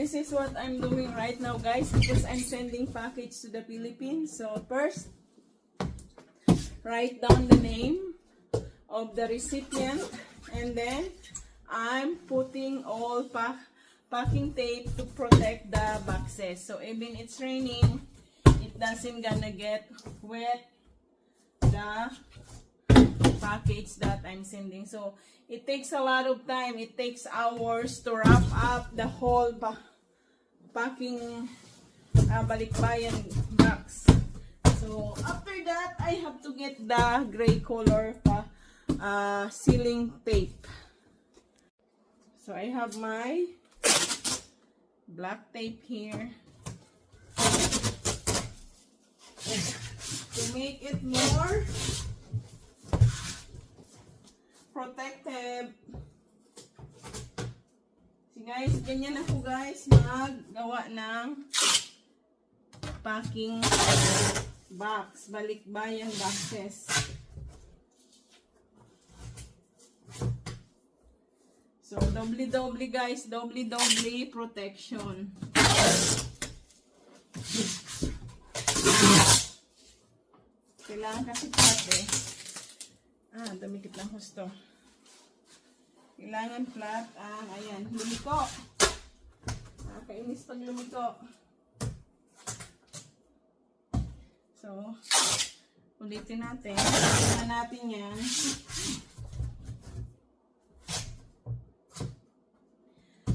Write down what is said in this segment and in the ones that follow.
this is what I'm doing right now, guys, because I'm sending package to the Philippines. So first, write down the name of the recipient, and then I'm putting all packing tape to protect the boxes. So even it's raining, it doesn't gonna get wet the package that I'm sending. So it takes a lot of time. It takes hours to wrap up the whole packing balikbayan box. So after that, I have to get the gray color sealing tape. So I have my black tape here to make it more protective. So guys, ganyan ako guys maggawa ng packing box, balikbayan boxes. So doble guys, doble protection. Kailangan kasi pati. Dumikit lang husto. Kailangan flat ang, ayan, lumiko. Nakakainis pag lumiko. So, ulitin natin. Ulitin natin yan.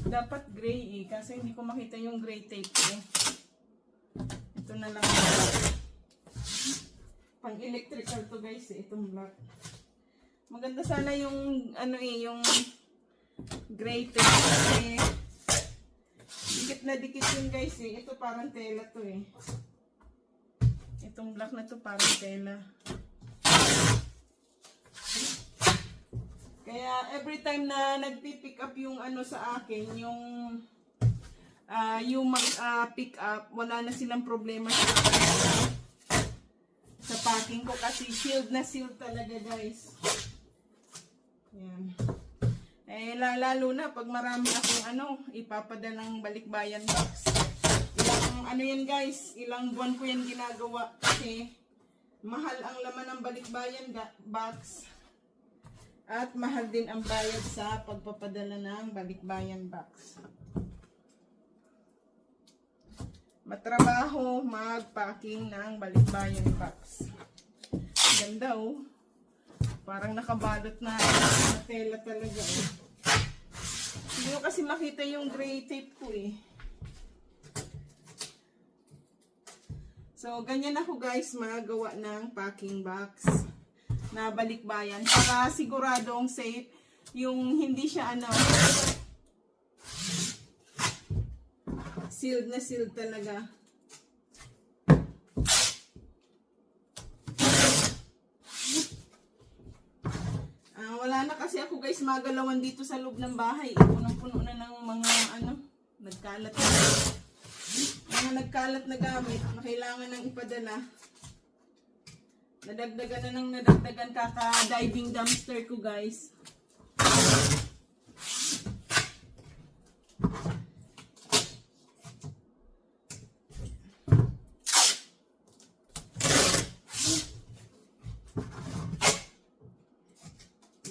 Dapat gray kasi hindi ko makita yung gray tape ko. Ito na lang. Pang electrical to guys itong black. Maganda sana yung yung gray tape kasi dikit na dikit yun guys Ito parang tela to Itong black na to parang tela. Kaya every time na nagpi-pick up yung sa akin, yung mag-pick up, wala na silang problema sa packing ko kasi sealed na sealed talaga guys. Yan. Lalo na pag marami akong ipapadalang balikbayan box. Ilang yan guys, ilang buwan ko yan ginagawa kasi mahal ang laman ng balikbayan box. At mahal din ang bayad sa pagpapadala ng balikbayan box. Matrabaho mag-packing ng balikbayan box. Ganda Parang nakabalot na tela talaga Hindi ko kasi makita yung gray tape ko So ganyan ako guys magawa ng packing box na balikbayan para siguradong safe yung hindi siya sealed na sealed talaga. Wala na kasi ako guys magalawan dito sa loob ng bahay. Punong-puno na ng mga nagkalat na gamit na kailangan nang ipadala. Nadagdagan na ng nadagdagan kaka-diving dumpster ko guys.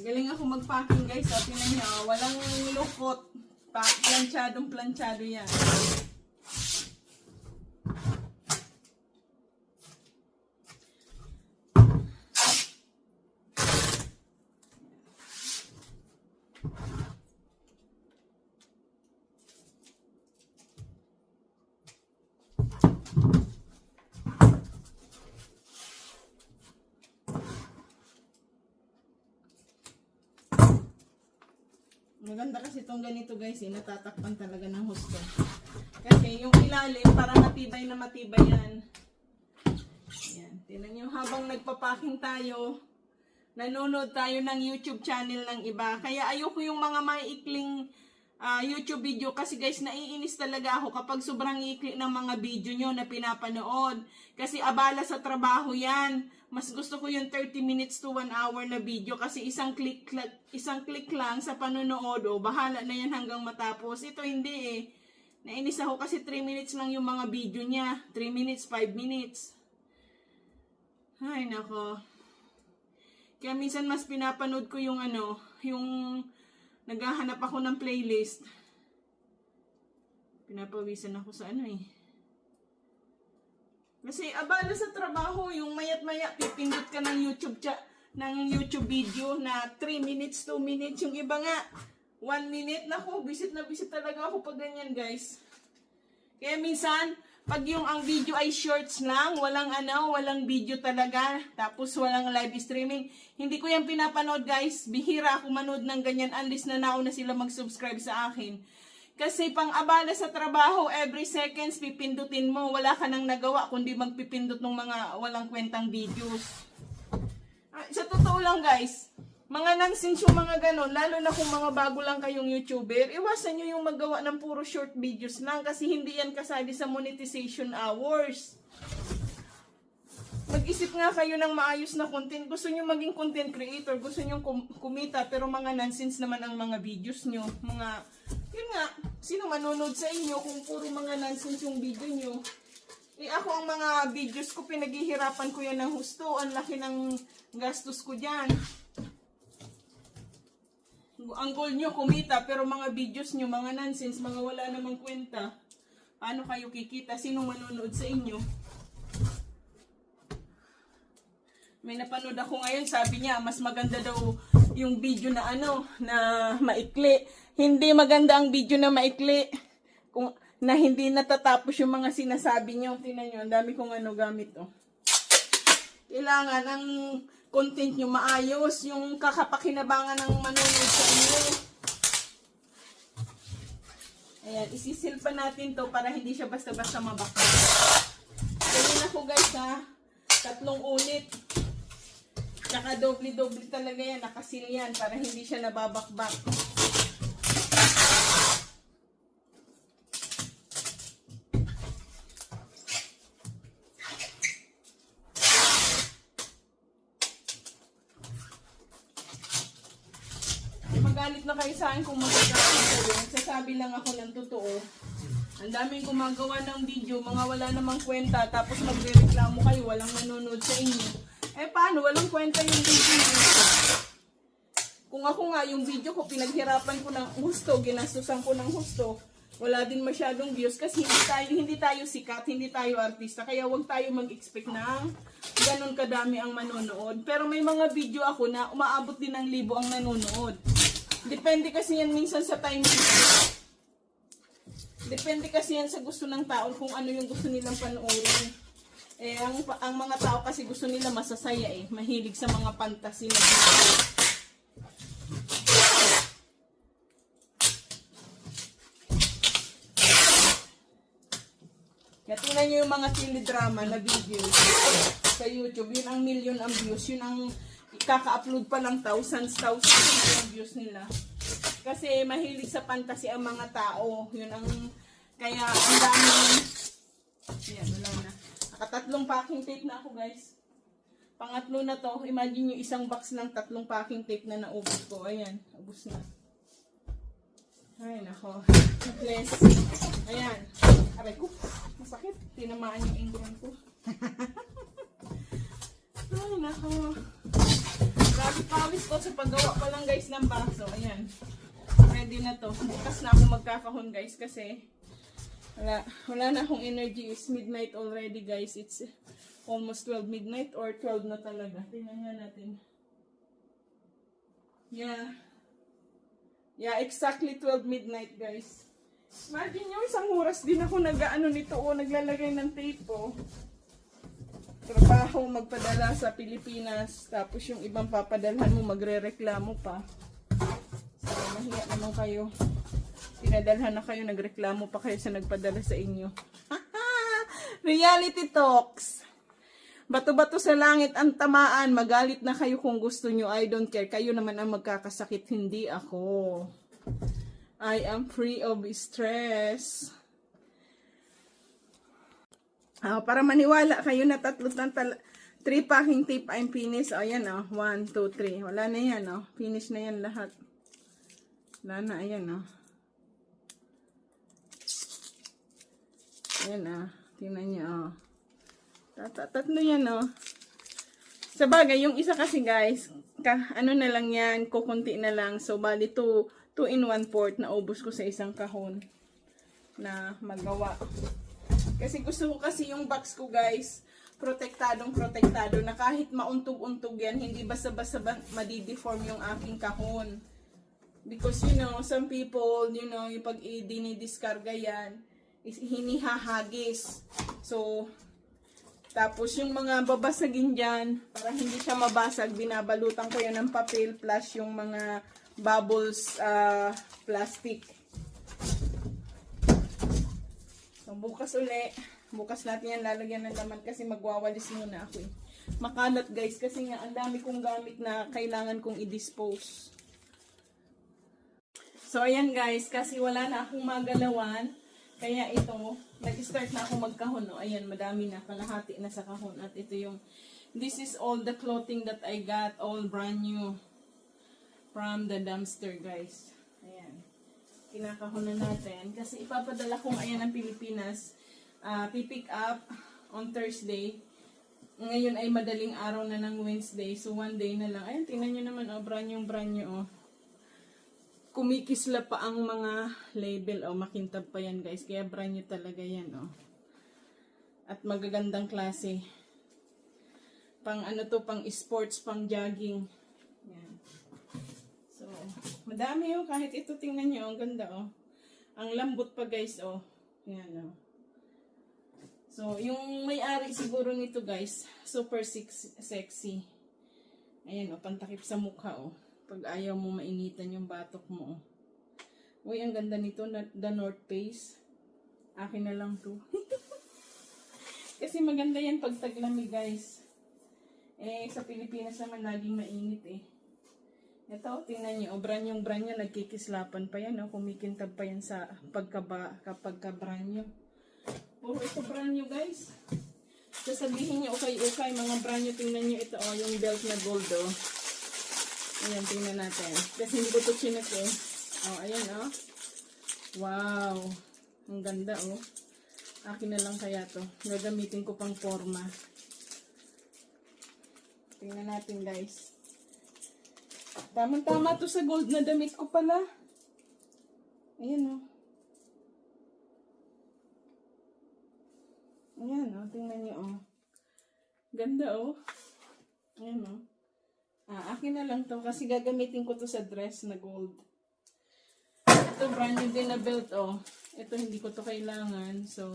Galing ako mag-packing guys. Tingnan niyo, walang lukot. Planchadong-planchado yan. Maganda kasi itong ganito guys, natatakpan talaga ng husto. Kasi yung ilalim, parang matibay na matibay yan. Ayan, tingnan nyo, habang nagpa-packing tayo, nanonood tayo ng YouTube channel ng iba. Kaya ayoko yung mga maiikling YouTube video kasi guys, naiinis talaga ako kapag sobrang ikli ng mga video nyo na pinapanood. Kasi abala sa trabaho yan. Mas gusto ko yung 30 minutes to 1 hour na video kasi isang click lang sa panonood bahala na yan hanggang matapos. Ito hindi Nainis ako kasi 3 minutes lang yung mga video niya. 3 minutes, 5 minutes. Ay, nako. Kaya minsan mas pinapanood ko yung ano, yung naghahanap ako ng playlist. Pinapawisan ako sa ano eh. Kasi abala sa trabaho, yung mayat-maya, pipindot ka ng YouTube video na 3 minutes, 2 minutes. Yung iba nga, 1 minute. Naku, bisit na bisit talaga ako pag ganyan, guys. Kaya minsan, pag yung ang video ay shorts lang, walang video talaga, tapos walang live streaming, hindi ko yan pinapanood, guys. Bihira ako manood ng ganyan, unless na nauna sila mag-subscribe sa akin. Kasi pang abala sa trabaho, every seconds pipindutin mo, wala ka nang nagawa kundi magpipindot ng mga walang kwentang videos. Sa totoo lang, guys, mga nonsense yung mga ganon, lalo na kung mga bago lang kayong YouTuber, iwasan nyo yung magawa ng puro short videos lang kasi hindi yan kasali sa monetization hours. Mag-isip nga kayo ng maayos na content. Gusto nyo maging content creator, gusto nyo kumita, pero mga nonsense naman ang mga videos nyo. Yun nga, sino manonood sa inyo kung puro mga nonsense yung video nyo? Ako ang mga videos ko, pinaghihirapan ko yan ng husto. Ang laki ng gastos ko dyan. Ang goal nyo kumita, pero mga videos nyo, mga nonsense, mga wala namang kwenta. Paano kayo kikita? Sino manonood sa inyo? May napanood ako ngayon, sabi niya, mas maganda daw yung video na na maikli. Hindi maganda ang video na maikli. Na hindi natatapos yung mga sinasabi niyo. Tingnan nyo, ang dami kong gamit, oh. Kailangan ang content nyo maayos, yung kakapakinabangan ng manonood sa inyo. Ayan, isisil pa natin to para hindi siya basta-basta mabakbak. Ganyan ako, guys, ha. 3 ulit. Tsaka doble-doble talaga yan, nakasil yan para hindi siya nababakbak. Magalit na kayo sa akin kung magkakasin ko. Nagsasabi lang ako ng totoo. Ang daming gumagawa ng video, mga wala namang kwenta, tapos magre-reklamo kayo, walang nanonood sa inyo. Paano? Walang kwenta yung video nyo. Kung ako nga, yung video ko, pinaghirapan ko ng husto, ginastusan ko ng husto, wala din masyadong views kasi hindi tayo sikat, hindi tayo artista. Kaya wag tayo mag-expect na ganun kadami ang manonood. Pero may mga video ako na umaabot din ng 1,000 ang nanonood. Depende kasi yan minsan sa timing. Depende kasi yan sa gusto ng tao kung ano yung gusto nilang panoorin. Ang mga tao kasi gusto nila masasaya mahilig sa mga fantasy na video. Kaya tingnan nyo yung mga teledrama na video sa YouTube. Yun ang million ang views. Yun ang kaka-upload pa lang thousands ang views nila. Kasi mahilig sa fantasy ang mga tao. Yun ang, kaya ang daming, yan, wala na. Naka-3 packing tape na ako, guys. Pangatlo na to. Imagine yung isang box ng 3 packing tape na naubos ko. Ayan, ubos na. Ay, nako. Bless. Ayan. Aray ko, masakit. Tinamaan yung ingron ko. Ay, nako. Grabe pawis ko sa paggawa pa lang, guys, ng baso. Ayan. Ready na to. Bukas na ako magkakahon, guys, kasi wala na akong energy. It's midnight already, guys. It's almost 12 midnight or 12 na talaga. Tingnan nga natin. Yeah, exactly 12 midnight, guys. Imagine nyo, isang oras din ako nito, naglalagay ng tape, Trabaho, magpadala sa Pilipinas, tapos yung ibang papadalhan mo, magre-reklamo pa. So, mahiya naman kayo. Pinadalhan na kayo, nagreklamo pa kayo sa nagpadala sa inyo. Reality talks. Bato-bato sa langit ang tamaan, magalit na kayo kung gusto nyo, I don't care. Kayo naman ang magkakasakit, hindi ako. I am free of stress. Para maniwala kayo na 3 packing tape I'm finish. Ayan, 1, 2, 3. Wala na yan, Finish na yan lahat. Wala na, ayan, Ayan tingnan nyo tatlo yan Sa bagay, yung isa kasi guys, ano na lang yan, kukunti na lang. So, bali 2 in 1/4 na ubos ko sa isang kahon na magawa. Kasi gusto ko kasi yung box ko guys, protektado na kahit mauntog-untog yan, hindi basta-basta madideform yung aking kahon. Because some people, yung pag dinidiskarga yan, is hinihahagis. So, tapos yung mga babasagin dyan, para hindi siya mabasag, binabalutan ko yan ng papel plus yung mga bubbles plastic. So, bukas natin yan lalagyan ng laman kasi magwawalis muna ako Makalat guys kasi nga ang dami kong gamit na kailangan kong i-dispose. So, ayan guys, kasi wala na akong magalawan. Kaya ito, nag-start na ako magkahon. Ayan, madami na, kalahati na sa kahon. At ito this is all the clothing that I got, all brand new from the dumpster, guys. Ayan, kinakahon na natin. Kasi ipapadala kong ayan ng Pilipinas. Pipick up on Thursday. Ngayon ay madaling araw na ng Wednesday. So, 1 day na lang. Ayan, tingnan nyo naman, brand new. Kumikisla pa ang mga label. Makintab pa yan guys. Kaya brand new talaga yan. At magagandang klase. Pang pang sports, pang jogging. Yan. So, madami kahit ito tingnan nyo. Ang ganda Ang lambot pa guys Yan So, yung may-ari siguro nito guys, super sexy. Ayan pantakip sa mukha Pag ayaw mo mainitan yung batok mo. Uy, ang ganda nito. The North Face. Akin na lang to. Kasi maganda yan pag taglamig, guys. Sa Pilipinas naman laging mainit Ito, tingnan nyo. Brand nyo. Nagkikislapan pa yan. Kumikintab pa yan sa kapag ka-brand nyo. Puro ito brand nyo, guys. Sasabihin nyo, okay, mga brand nyo. Tingnan nyo ito, yung belt na gold, Ayan, tingnan natin. Kasi hindi ko ito chinek ayan Wow. Ang ganda Akin na lang kaya to. Gagamitin ko pang forma. Tingnan natin guys. Tamang-tama to sa gold na damit ko pala. Ayan Ayan tingnan nyo Ganda Ayan akin na lang to kasi gagamitin ko to sa dress na gold. Ito brand new din na belt Ito hindi ko to kailangan. So,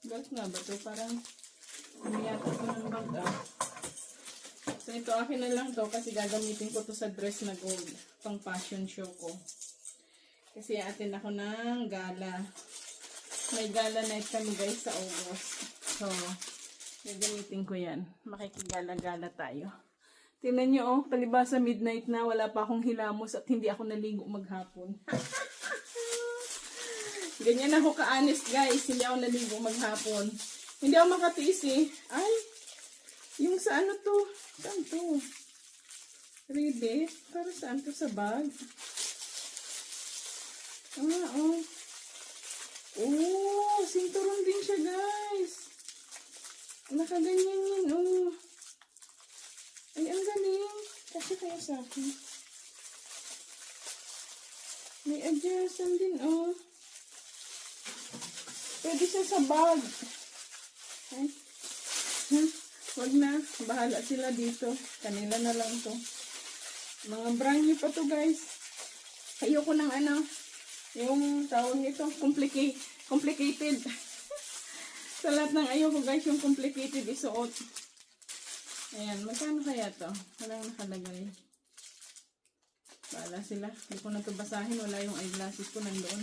belt nga ba to? Parang umiyata ko ng bag So, ito akin na lang to kasi gagamitin ko to sa dress na gold. Pang fashion show ko. Kasi atin ako ng gala. May gala night kami guys sa August. So, gagamitin ko yan. Makikigala-gala tayo. Tingnan nyo palibasa midnight na, wala pa akong hilamos at hindi ako naligo maghapon. Ganyan ako ka-honest guys, hindi ako naligo maghapon. Hindi ako makatiis Ay, yung sa to? Saan to? Ready? Para saan to sa bag? Sinturon din siya guys. Nakaganyan yan Ay, ang galing. Kasi kaya sa akin. May adjustan din, Pwede siya sa bag. Ay. Wag na. Bahala sila dito. Kanila na lang to. Mga brand new pa to, guys. Ayoko ng yung tawag nito, complicated. Sa lahat ng ayoko, guys, yung complicated isuot. Ayan, magkano kaya to? Walang nakalagay. Bahala sila. Hindi ko na ito basahin. Wala yung eyeglasses ko nandoon.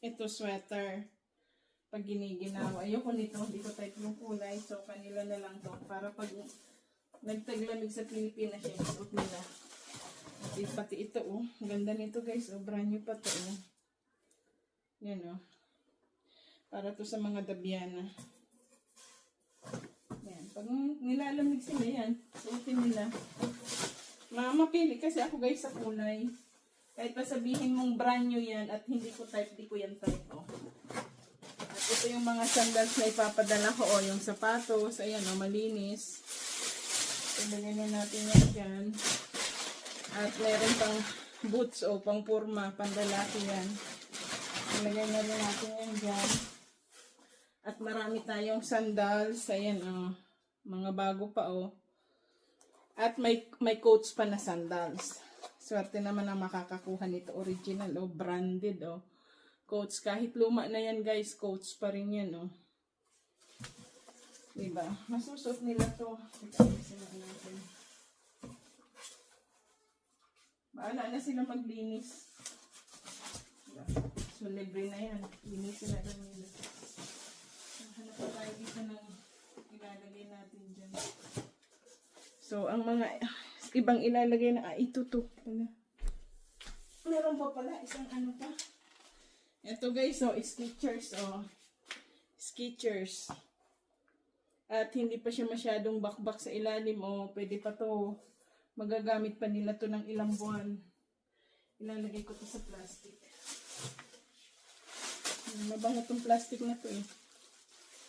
Ito sweater. Pag giniginawa. Ayoko nito. Hindi ko type yung kulay. So, kanila na lang to. Para pag nagtaglamig sa Pilipinas siya, isuot nila. At pati ito, Ganda nito, guys. Brand new pa to, Yan, Para to sa mga Dabiana. Yan. Pag nilalamig sila yan, suotin nila. Mapili kasi ako guys sa kulay. Kahit pa sabihin mong brand new yan at hindi ko type, di ko yan type. Oh. At ito yung mga sandals na ipapadala ko. Oh, yung sapatos. Ayan, oh, malinis. Ilagay na natin yan dyan. At meron pang boots o pang purma, pandalaki yan. Ilagay na rin natin yan dyan. At marami tayong sandals. Ayan, oh. Mga bago pa, oh. At may coats pa na sandals. Swerte naman ang makakakuha nito. Original, oh. Branded, oh. Coats. Kahit luma na yan, guys. Coats pa rin yan, oh. Diba? Masusot nila to. Baala na sila maglinis. Diba? So, libre na yan. Linisin na lang nila. Hanap pa tayo dito ng ilalagay natin dyan. So, ang mga ibang ilalagay na, ito to. Meron pa pala, isang ano pa. Ito guys, oh, Skechers, oh. Skechers. At hindi pa siya masyadong bakbak sa ilalim, oh. Pwede pa to. Magagamit pa nila to ng ilang buwan. Ilalagay ko to sa plastic. Mabango tong plastic na to, eh.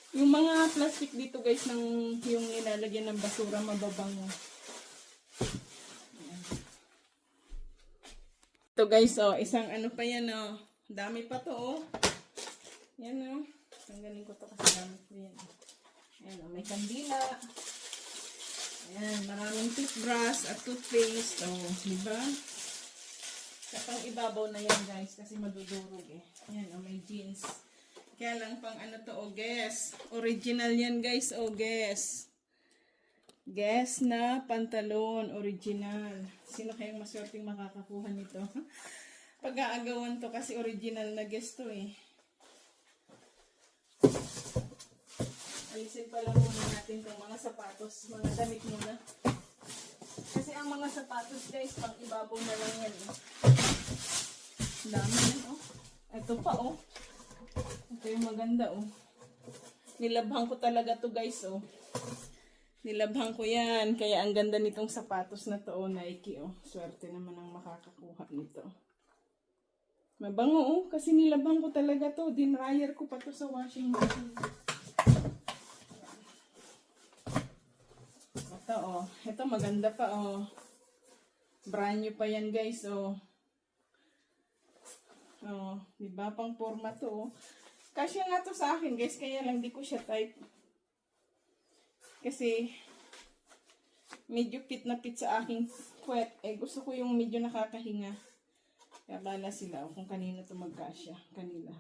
Yung mga plastic dito guys, ng yung nilalagyan ng basura, mababango. Ayan. Ito guys, oh, isang ano pa yan, oh. Dami pa to, oh. Yan, oh. Tanggalin ko to kasi dami ko yan. Ayan, oh, may kandila. Ayan, maraming toothbrush at toothpaste. Oh, diba? Kapang ibabaw na yan guys, kasi madudurog, eh. Ayan, oh, may jeans. Kaya lang pang ano to, oh, guess. Original yan guys, oh, guess. Guess na pantalon, original. Sino kayang maswerteng makakakuha nito? Pag-aagawan to kasi original na guess to, eh. Alisin pa lang muna natin itong mga sapatos, mga damit muna. Kasi ang mga sapatos guys, pang ibabaw na lang yan, eh. Dami yan, oh. Ito pa, oh. Ito yung maganda, oh. Nilabhan ko talaga to guys, oh. Nilabhan ko yan. Kaya ang ganda nitong sapatos na to, oh, Nike, oh. Swerte naman ang makakakuha nito. Mabango, oh. Kasi nilabhan ko talaga to. Dinryer ko pa to sa washing machine. Ito, oh. Ito maganda pa, oh. Brand new pa yan guys, oh. Oh, diba? Pang forma to, oh. Kasya nga to sa akin, guys. Kaya lang di ko siya type. Kasi, medyo fit na fit sa aking puwet. Eh, gusto ko yung medyo nakakahinga. Kaya bala sila, oh, kung kanino to magkasya. Kanila.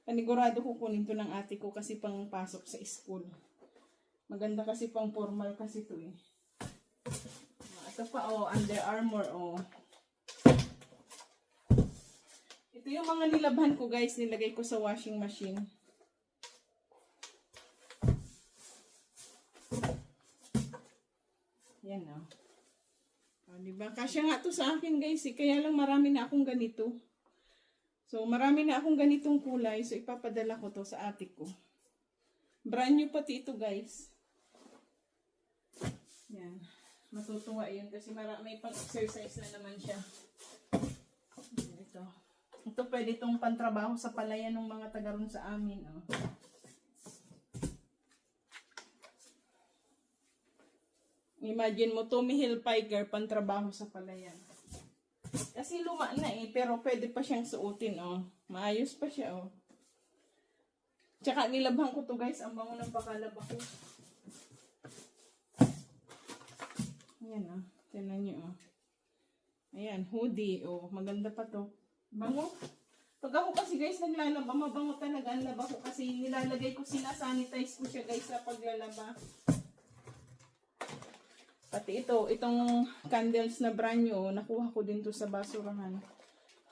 Panigurado ko kunin to ng ate ko kasi pang pasok sa school. Maganda kasi pang formal kasi to, eh. Ito pa, oh. Under Armour, oh. Ito yung mga nilabhan ko guys, nilagay ko sa washing machine. Yan, oh. Oh, diba? Kasya nga to sa akin guys, eh. Kaya lang marami na akong ganito. So marami na akong ganitong kulay, so ipapadala ko to sa ate ko. Brand new pati ito guys. Yan. Matutuwa yun kasi may pang-exercise na naman siya. Ito. Ito pwede itong pantrabaho sa palayan ng mga taga ron sa amin. Oh. Imagine mo, Tommy Hilfiger pantrabaho sa palayan. Kasi luma na, eh, pero pwede pa siyang suotin. Oh. Maayos pa siya. Oh. Tsaka nilabhan ko to guys, ang bango ng pakalaba ko. Ayan, oh. Tignan nyo, oh. Ayan, hoodie. Oh, maganda pa to. Bango. Pag ako kasi guys naglalaba, mabango talaga ang laba ko kasi nilalagay ko, sinasanitize ko siya guys sa paglalaba. Pati ito, itong candles na brand new, nakuha ko din to sa basurahan.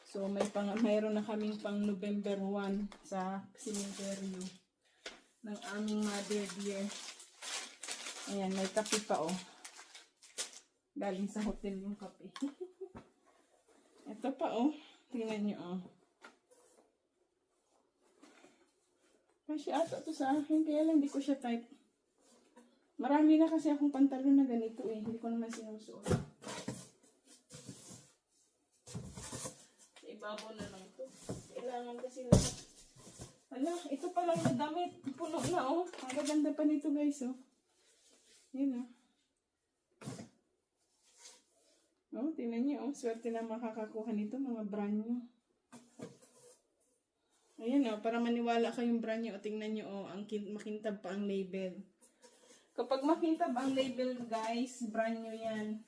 So mayroon na kaming pang November 1 sa cemetery ng aming mother dear. Ayan, may kape pa, oh. Galing sa hotel yung kape. Ito pa, oh. Tingnan nyo, oh. Kasi ata to sa akin, kaya lang di ko siya type. Marami na kasi akong pantalon na ganito, eh. Hindi ko naman sinusuot. ibabaw na lang to. Kailangan kasi lahat. Ala, ito pa lang na damit. Puno na, oh. Ang gaganda pa nito, guys, oh. Yun, oh. Oh, tingnan niyo, oh. Swerte na makakakuha nito, mga brand new. Ayan, oh. Para maniwala kayong brand new, oh. Tingnan niyo, oh. Makintab pa ang label. Kapag makintab ang label, guys, brand new yan.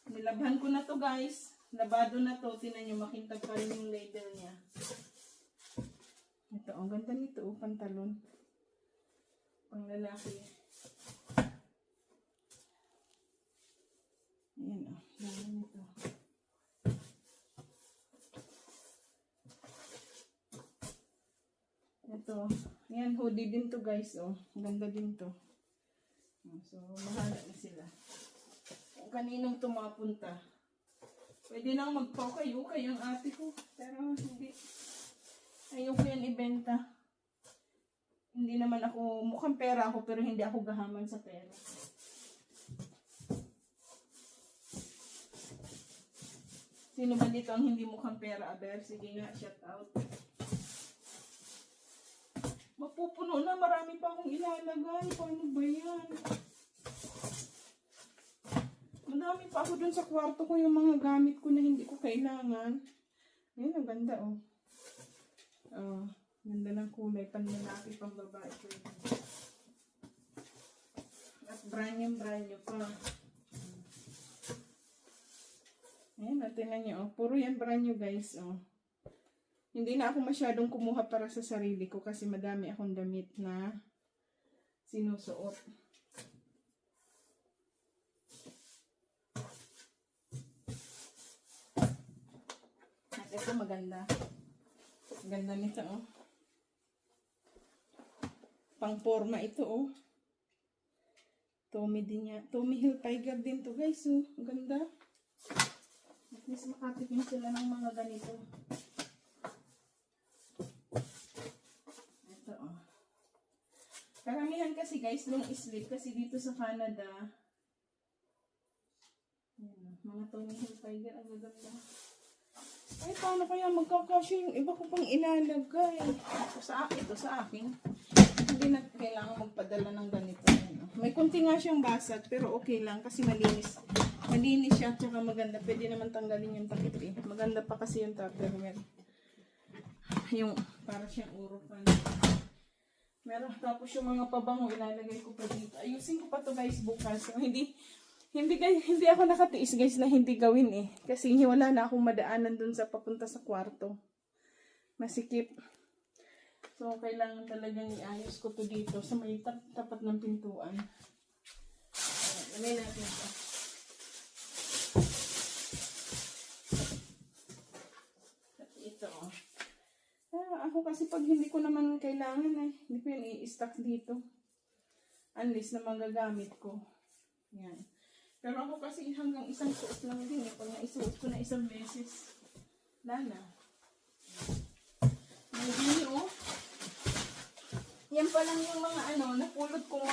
Nilabhan ko na to, guys. Labado na to. Tingnan niyo, makintab pa rin yung label niya. Ito, ang ganda nito, oh, pantalon. Pang lalaki. Ayan, oh. Ganda nito. Ito. Ayan, hoodie din to, guys, oh. Ang ganda din to. So, mahala na sila. Kung kaninong tumapunta. Pwede nang magpakay-ukay ang ate ko. Pero, hindi. Ayoko yan ibenta. Hindi naman ako, mukhang pera ako pero hindi ako gahaman sa pera. Sino ba dito ang hindi mukhang pera, Aber? Sige nga, shout out. Mapupuno na, marami pa akong ilalagay. Paano ba yan? Madami pa ako dun sa kwarto ko yung mga gamit ko na hindi ko kailangan. Ayan, ang ganda, oh. Oh, ganda ng kulay, panlalaki, pang babae. At brand new pa. Ayan, tingnan nyo, oh. Puro yan brand new, guys, oh. Hindi na ako masyadong kumuha para sa sarili ko kasi madami akong damit na sinusuot. At ito maganda. Ganda nito, oh. Pang-forma ito, oh. Tommy din yan. Tommy Hilfiger din to, guys, oh. Ang ganda. At least makatipin sila ng mga ganito. Ito, oh. Karamihan kasi, guys, long sleeve. Kasi dito sa Canada, yan, mga Tommy Hilfiger. Ang ganda. Ay, paano kaya magkakasya yung iba ko pang ilalagay? Ito sa akin. Hindi na kailangan magpadala ng ganito. May kunti nga siyang basag, pero okay lang kasi malinis. Malinis siya, tsaka maganda. Pwede naman tanggalin yung takip, eh. Maganda pa kasi yung Tupperware. Yung, para siyang urukan. Meron, tapos yung mga pabango, ilalagay ko pa dito. Ayusin ko pa to, guys, bukas. So, hindi ako nakatiis, guys, na hindi gawin, eh. Kasi wala na akong madaanan dun sa papunta sa kwarto. Masikip. So, kailangan talagang iayos ko to dito sa may tapat ng pintuan. Ayan, natin ito. At ito, oh. Ako kasi pag hindi ko naman kailangan, eh. Hindi ko yan i-stack dito. Unless na magagamit ko. Yan. Pero ako kasi hanggang isang suot lang din, eh. Pag naisuot ko na isang beses, lala. Hindi, oh. Yan pa lang yung mga napulot kong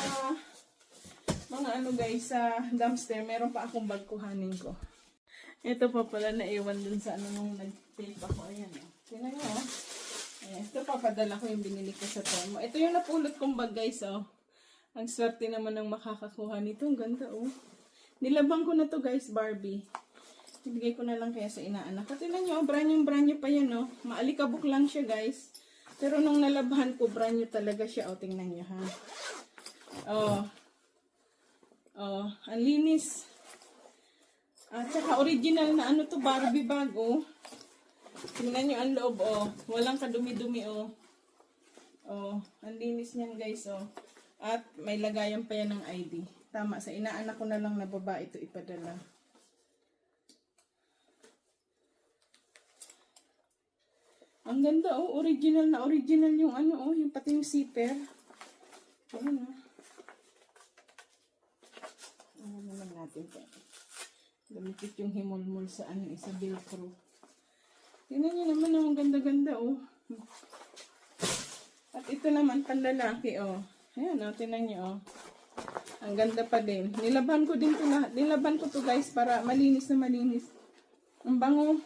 mga guys, sa dumpster. Meron pa akong bag kuhanin ko. Ito pa pala naiwan dun sa nung nag-tape ako. Ayan, oh. Tingnan nyo, oh. Ayan, ito papadala ko yung binili ko sa Tomo. Ito yung napulot kong bag, guys, oh. Ang swerte naman ng makakakuha nito. Ang ganda, oh. Nilabang ko na to, guys, Barbie. Ibigay ko na lang kaya sa inaanak. Tingnan nyo, oh, brand new pa yan, oh. Maalikabok lang siya, guys. Pero nung nalabhan ko, brand new talaga siya. O, tingnan nyo, ha. Oh. Oh, ang linis. At saka original na to, Barbie bag, oh. Tingnan nyo ang loob, oh. Walang kadumi-dumi, oh. Oh, ang linis niyan, guys, oh. At may lagayan pa yan ng ID. Tama, sa inaanak ko na lang na babae ito ipadala. Ang ganda, oh. Original na original yung oh. Yung pati yung zipper. Ayan, oh. Ano naman natin ito. Gamit yung himulmul sa sa Velcro. Tingnan nyo naman, oh. Ang ganda-ganda, oh. At ito naman, panlalaki, oh. Ayan, oh. Tingnan nyo, oh. Ang ganda pa din. Nilaban ko din to lahat. Nilaban ko to, guys, para malinis na malinis. Ang bango.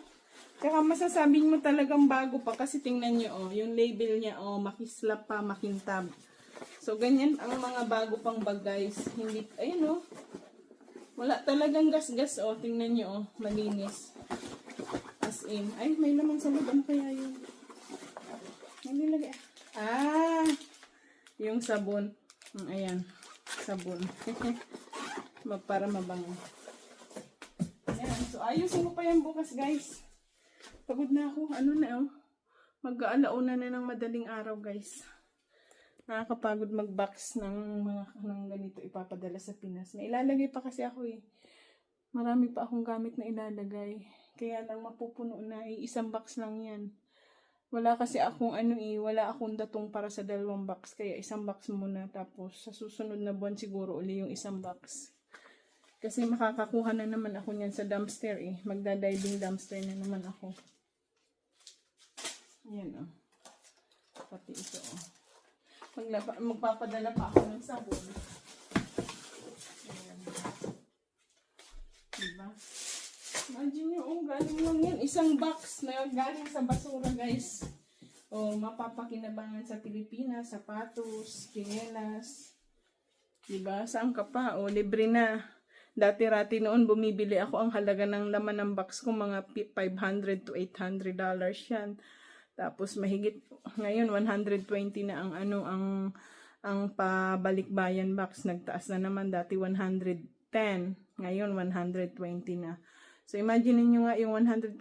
Tsaka masasabing mo talagang bago pa kasi tingnan nyo, oh, yung label niya, oh, makislap pa, makintab. So, ganyan ang mga bago pang bag, guys. Hindi, ayun, oh. Wala talagang gas-gas, oh. Tingnan nyo, oh, malinis. As in. Ay, may laman sa loob. Ano kaya yun? Nilagay. Ah! Yung sabon. Ayan. Sabon. Para mabango. Ayan. So, ayusin ko pa yan bukas, guys. Pagod na ako. Ano na, oh. Mag-aalauna na ng madaling araw, guys. Nakakapagod mag-box ng ganito ipapadala sa Pinas. May ilalagay pa kasi ako, eh. Marami pa akong gamit na ilalagay. Kaya lang mapupuno na, eh. Isang box lang yan. Wala kasi akong wala akong datong para sa 2 box. Kaya isang box muna. Tapos sa susunod na buwan siguro uli yung isang box. Kasi makakakuha na naman ako niyan sa dumpster, eh. Magda-diving dumpster na naman ako. Ayan, oh. Pati ito, oh. Magpapadala pa ako ng sabon. Ayan. Diba? Imagine nyo, oh, galing lang yan. Isang box na galing sa basura, guys. Oh, mapapakinabangan sa Pilipinas, sapatos, tsinelas. Diba? Saan ka pa? Oh, libre na. Dati-rati noon, bumibili ako ang halaga ng laman ng box ko, mga $500 to $800 yan. Tapos mahigit ngayon 120 na ang pabalikbayan box, nagtaas na naman, dati 110, ngayon 120 na. So imagine niyo nga yung $120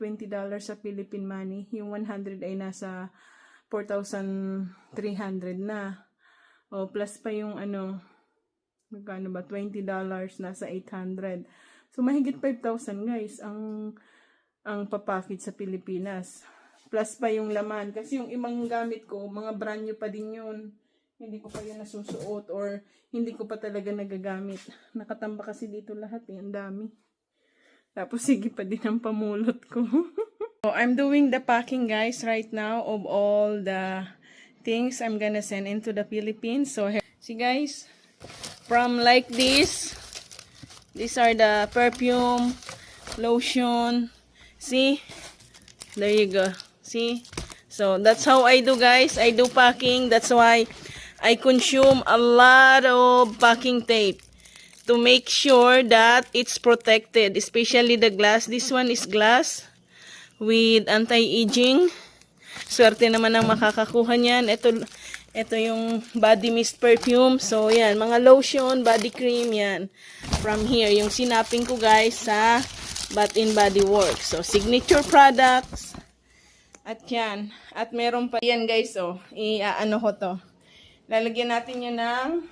sa Philippine money, yung 100 ay nasa 4,300 na. O plus pa yung magkano ba, $20 nasa 800. So mahigit 5,000, guys ang papackage sa Pilipinas. Plus pa yung laman. Kasi yung ibang gamit ko, mga brand new pa din yun. Hindi ko pa yun nasusuot or hindi ko pa talaga nagagamit. Nakatamba kasi dito lahat, eh. Ang dami. Tapos sige pa din ang pamulot ko. So, I'm doing the packing, guys, right now of all the things I'm gonna send into the Philippines. So, see, guys, from like this, these are the perfume, lotion. See? There you go. See? So, that's how I do, guys. I do packing. That's why I consume a lot of packing tape to make sure that it's protected. Especially the glass. This one is glass with anti-aging. Swerte naman ang makakakuha niyan. Ito yung body mist perfume. So, yan. Mga lotion, body cream, yan. From here. Yung sinaping ko, guys, sa Bath & Body Works. So, signature products. At yan. At meron pa yan, guys, oh. Ano ko to. Lalagyan natin yan ng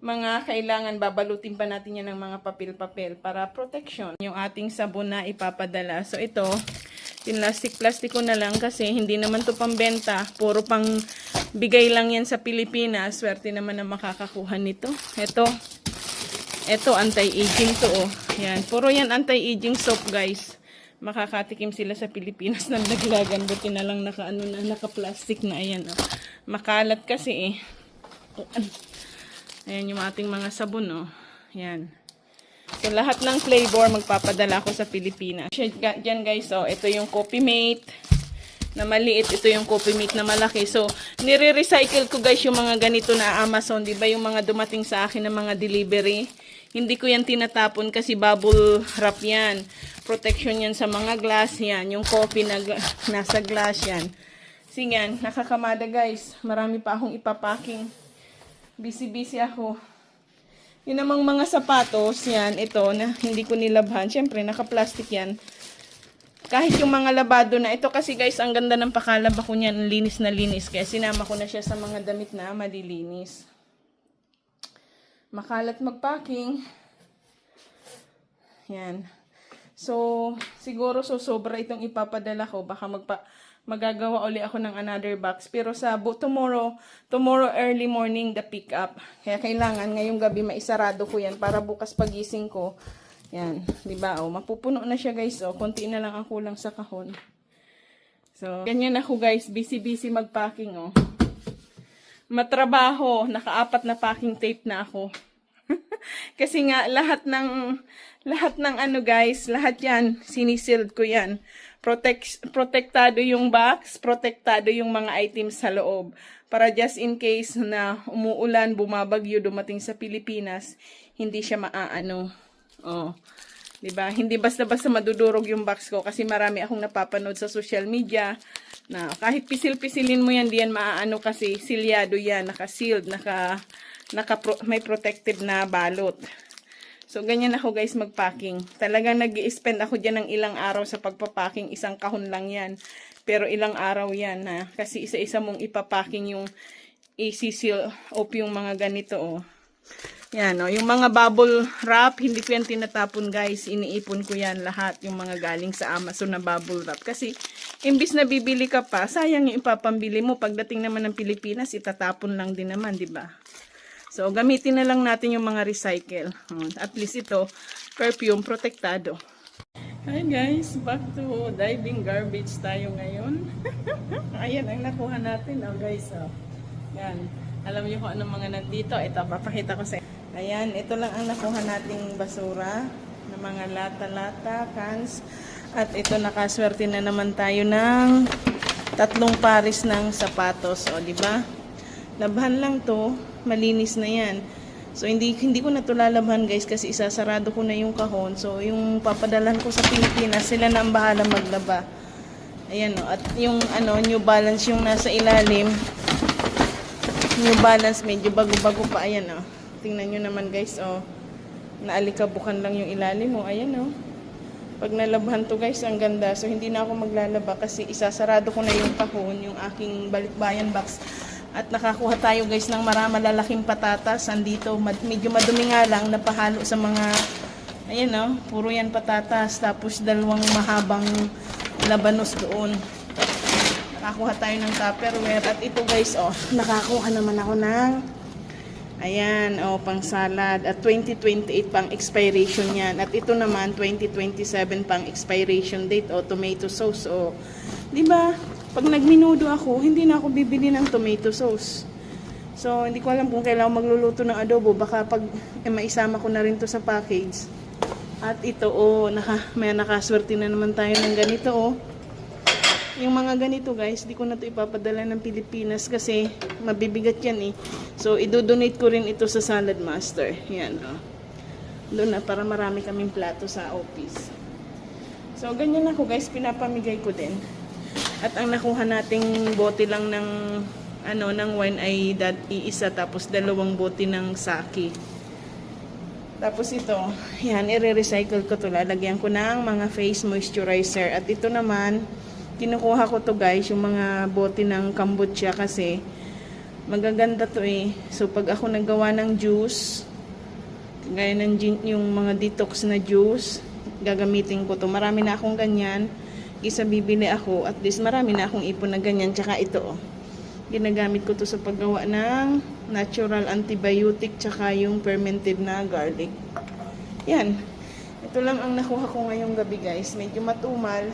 mga kailangan. Babalutin pa natin yan ng mga papel-papel para protection. Yung ating sabon na ipapadala. So, ito, plastic ko na lang kasi hindi naman to pambenta. Puro pang bigay lang yan sa Pilipinas. Swerte naman na makakakuha nito. Ito, anti-aging to, oh. Yan. Puro yan anti-aging soap, guys. Makakatikim sila sa Pilipinas ng daglagan. Buti na lang naka-plastic na. Ayan, oh. Makalat kasi, eh. Ayan yung ating mga sabon, oh. Yan. So, lahat ng flavor magpapadala ko sa Pilipinas. Diyan, guys, oh. Ito yung Coffee Mate na maliit. Ito yung Coffee Mate na malaki. So, nire-recycle ko, guys, yung mga ganito na Amazon. Diba yung mga dumating sa akin na mga delivery? Hindi ko yan tinatapon kasi bubble wrap yan. Protection yan sa mga glass yan. Yung coffee na nasa glass yan. Sige yan, nakakamada, guys. Marami pa akong ipapacking. Busy ako. Yun namang mga sapatos yan. Ito na hindi ko nilabhan. Siyempre, naka-plastic yan. Kahit yung mga labado na. Ito kasi, guys, ang ganda ng pakalaba ko niyan. Linis na linis. Kaya sinama ko na siya sa mga damit na malilinis. Makalat magpacking. Yan. So, siguro sobra itong ipapadala ko. Baka magagawa uli ako ng another box. Pero sa tomorrow early morning the pick up. Kaya kailangan ngayong gabi maisarado ko yan para bukas pagising ko. Yan, 'di ba? Oh, mapupuno na siya, guys. Oh, konti na lang ang kulang sa kahon. So, ganyan ako, guys. Busy magpacking, oh. Matrabaho, naka-4 na packing tape na ako. Kasi nga lahat ng guys, lahat yan, sinisild ko yan protektado yung box, protektado yung mga items sa loob. Para just in case na umuulan, bumabagyo, dumating sa Pilipinas, hindi siya maaano. Oh. 'Di ba? Hindi basta-basta madudurog yung box ko kasi marami akong napapanood sa social media na kahit pisil-pisilin mo yan, diyan maaano kasi silyado yan, naka-sealed, may protective na balot. So, ganyan ako guys magpacking. Talagang nag-i-spend ako dyan ng ilang araw sa pagpapacking. Isang kahon lang yan. Pero ilang araw yan ha. Kasi isa-isa mong ipapacking yung i-seal off yung mga ganito oh. Yan oh. Yung mga bubble wrap, hindi ko yan tinatapon guys. Iniipon ko yan lahat. Yung mga galing sa Amazon na bubble wrap. Kasi imbis na bibili ka pa, sayang yung ipapambili mo. Pagdating naman ng Pilipinas, itatapon lang din naman, di ba? So, gamitin na lang natin yung mga recycle. At least ito, perfume, protektado. Hi guys, back to diving garbage tayo ngayon. Ayan, ang nakuha natin. Oh guys, oh. Yan. Alam niyo kung anong mga nandito. Ito, papakita ko sa inyo. Ayan, ito lang ang nakuha nating basura. Ng mga lata-lata, cans. At ito, nakaswerte na naman tayo ng 3 pares ng sapatos. O, di ba? Labhan lang to. Malinis na yan. So, hindi ko na ito lalabhan guys kasi isasarado ko na yung kahon. So, yung papadalan ko sa Pilipinas, sila na ang bahala maglaba. Ayan o. At yung New Balance yung nasa ilalim. New Balance, medyo bago-bago pa. Ayan o. Tingnan nyo naman guys o. Naalikabukan lang yung ilalim o. Ayan o. Pag nalabhan to guys, ang ganda. So, hindi na ako maglalaba kasi isasarado ko na yung kahon, yung aking balikbayan box. At nakakuha tayo guys ng malalaking patatas. Andito, medyo madumi nga lang, napahalo sa mga, ayan o, puro yan patatas. Tapos 2 mahabang labanos doon. Nakakuha tayo ng Tupperware. At ito guys, oh, nakakuha naman ako ng, ayan, oh, pang salad. At 2028 pang expiration yan. At ito naman, 2027 pang expiration date, oh, tomato sauce, oh. Diba? Pag nagminudo ako, hindi na ako bibili ng tomato sauce. So, hindi ko alam kung kailangan magluluto ng adobo. Baka pag maisama ko na rin to sa package. At ito, oh, may nakaswerte na naman tayo ng ganito, oh. Yung mga ganito, guys, di ko na to ipapadala ng Pilipinas kasi mabibigat yan, eh. So, idodonate ko rin ito sa Salad Master. Yan, oh. Doon na, para marami kaming plato sa office. So, ganyan ako, guys. Pinapamigay ko din. At ang nakuha nating bote lang ng ng wine ay iisa, tapos 2 bote ng sake. Tapos ito, yan, i-recycle ko to. Lalagyan ko ng mga face moisturizer. At ito naman, kinukuha ko to guys, yung mga bote ng kombucha kasi magaganda to eh. So pag ako naggawa ng juice, gaya ng yung mga detox na juice, gagamitin ko to. Marami na akong ganyan. Isa bibili ako, at least marami na akong ipon na ganyan. Tsaka ito, oh. Ginagamit ko to sa paggawa ng natural antibiotic, tsaka yung fermented na garlic. Yan. Ito lang ang nakuha ko ngayong gabi guys. Medyo matumal.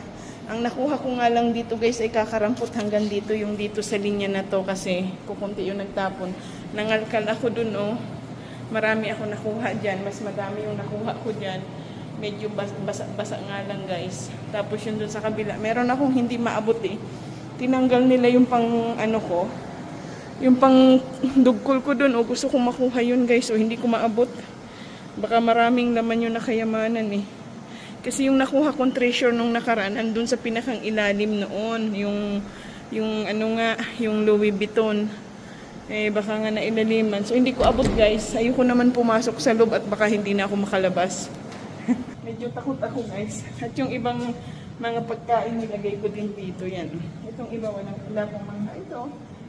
Ang nakuha ko nga lang dito guys ay kakarampot hanggang dito, yung dito sa linya na to kasi kukunti yung nagtapon. Nangalkal ako dun, oh. Marami ako nakuha dyan. Mas madami yung nakuha ko dyan. Medyo basa nga lang guys. Tapos yun dun sa kabila, meron akong hindi maabot eh. Tinanggal nila yung pang ko, yung pang dugkol ko dun. O gusto kong makuha yun guys, o hindi ko maabot. Baka maraming laman yung nakayamanan eh. Kasi yung nakuha kong treasure nung nakaraan, andun sa pinakang ilalim noon. Yung yung Louis Vuitton. Eh baka nga nailaliman. So hindi ko abot guys. Ayoko naman pumasok sa loob at baka hindi na ako makalabas. Medyo takot ako guys. At yung ibang mga pagkain nilagay ko din dito. Yan. Itong iba wala pong mga ito.